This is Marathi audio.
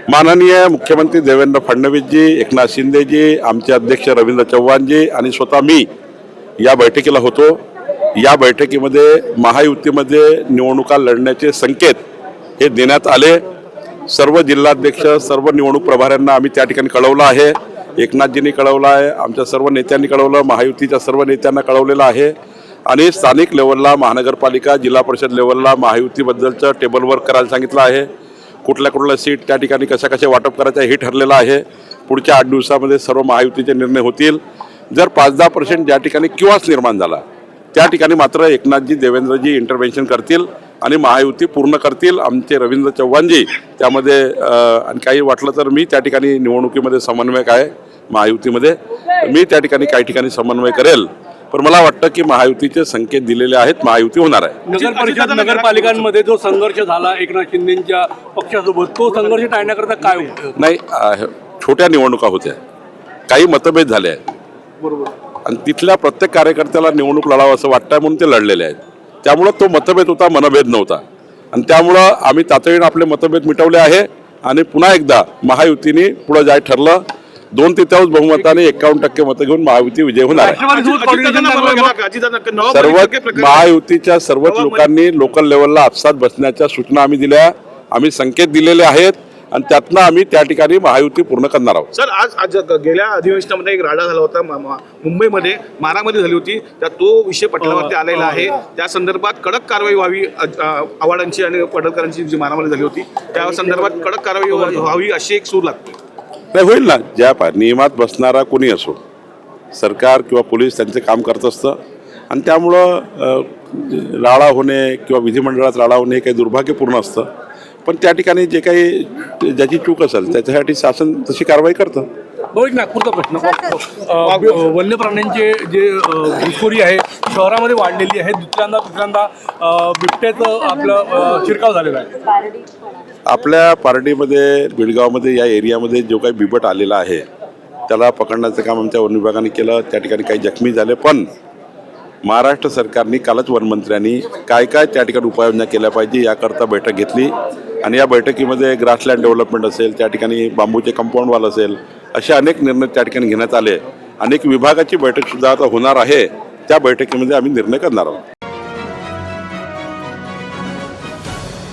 माननीय मुख्यमंत्री देवेंद्र फडणवीसजी, एकनाथ शिंदेजी, आमचे अध्यक्ष रवींद्र चव्हाणजी आणि स्वतः मी या बैठकीला होतो। या बैठकीमध्ये महायुतीमध्ये निवडणुका लढण्याचे संकेत हे देण्यात आले। सर्व जिल्हाध्यक्ष, सर्व निवडणूक प्रभाऱ्यांना आम्ही त्या ठिकाणी कळवलं आहे। एकनाथजींनी कळवलं आहे, आमच्या सर्व नेत्यांनी कळवलं, महायुतीच्या सर्व नेत्यांना कळवलेलं आहे आणि स्थानिक लेवलला महानगरपालिका, जिल्हा परिषद लेवलला महायुतीबद्दलचं टेबल वर्क करायला सांगितलं आहे। कुठल्या सीट त्या ठिकाणी कशा वाटप करायचं हे ठरलेलं आहे। पुढच्या 8 दिवसामध्ये सर्व महायुतीचे निर्णय होतील। जर 5-10% ज्या ठिकाणी किंवाच निर्माण झाला त्या ठिकाणी मात्र एकनाथजी, देवेंद्रजी इंटरव्हेन्शन करतील आणि महायुती पूर्ण करतील। आमचे रवींद्र चव्हाणजी त्यामध्ये आणि काही वाटलं तर मी त्या ठिकाणी निवडणुकीमध्ये समन्वयक आहे महायुतीमध्ये, मी त्या ठिकाणी काही ठिकाणी समन्वय करेल। पण मला वाटतं की महायुतीचे संकेत दिलेले आहेत, महायुती होणार आहे। नगर परिषद नगरपालिकांमध्ये जो संघर्ष झाला एकनाथ शिंदेच्या पक्षासोबत, तो संघर्ष टाळण्याकरता काय उपयोग? नाही, छोट्या निवडणुका होत्या, काही मतभेद झाले आहेत बरोबर, आणि तिथल्या प्रत्येक कार्यकर्त्याला निवडणूक लढावं असं वाटतंय म्हणून ते लढलेले आहेत। त्यामुळं तो मतभेद होता, मनभेद नव्हता आणि त्यामुळं आम्ही तातडीने आपले मतभेद मिटवले आहे आणि पुन्हा एकदा महायुतीने पुढे जाय ठरलं। 2/3 बहुमताने 51% मतं घेऊन महायुती विजय होणार आहे। सर्व महायुतीच्या सर्वच लोकांनी लोकल लेवलला आपसात बसण्याच्या सूचना आम्ही दिल्या, आम्ही संकेत दिलेले आहेत आणि त्यातनं आम्ही त्या ठिकाणी महायुती पूर्ण करणार आहोत। सर, आज गेल्या अधिवेशनामध्ये एक राडा झाला होता, मुंबईमध्ये मारामारी झाली होती, त्या तो विषय पटलावरती आलेला आहे। त्या संदर्भात कडक कारवाई व्हावी, आव्हाडांची आणि पडळकरांची जी मारामारी झाली होती त्या संदर्भात कडक कारवाई व्हावी अशी एक सूर लागते। नाही, होईल ना। ज्या नियमात बसणारा कोणी असो, सरकार किंवा पोलीस त्यांचे काम करत असतं आणि त्यामुळं राडा होणे किंवा विधिमंडळात राडा होणे हे काही दुर्भाग्यपूर्ण असतं। पण त्या ठिकाणी जे काही ज्याची चूक असेल त्याच्यासाठी शासन तशी कारवाई करतं। एक नागपूरचा प्रश्न, वन्य प्राण्यांचे जे घुसखोरी आहे शहरामध्ये वाढलेली आहे, दुसऱ्यांदा बिबट्याचं आपलं शिरकाव झालेला आहे। आपल्या पारडीमध्ये, बिडगावमध्ये, या एरियामध्ये जो काही बिबट आलेला आहे त्याला पकडण्याचं काम आमच्या वन विभागाने केलं। त्या ठिकाणी काही जखमी झाले, पण महाराष्ट्र सरकारने कालच वनमंत्र्यांनी काय त्या ठिकाणी उपाययोजना केल्या पाहिजे याकरता बैठक घेतली आणि या बैठकीमध्ये ग्रासलँड डेव्हलपमेंट असेल, त्या ठिकाणी बांबूचे कंपाऊंड वॉल असेल, असे अनेक निर्णय त्या ठिकाणी घेण्यात आले। अनेक विभागाची बैठकसुद्धा आता होणार आहे, त्या बैठकीमध्ये आम्ही निर्णय करणार आहोत।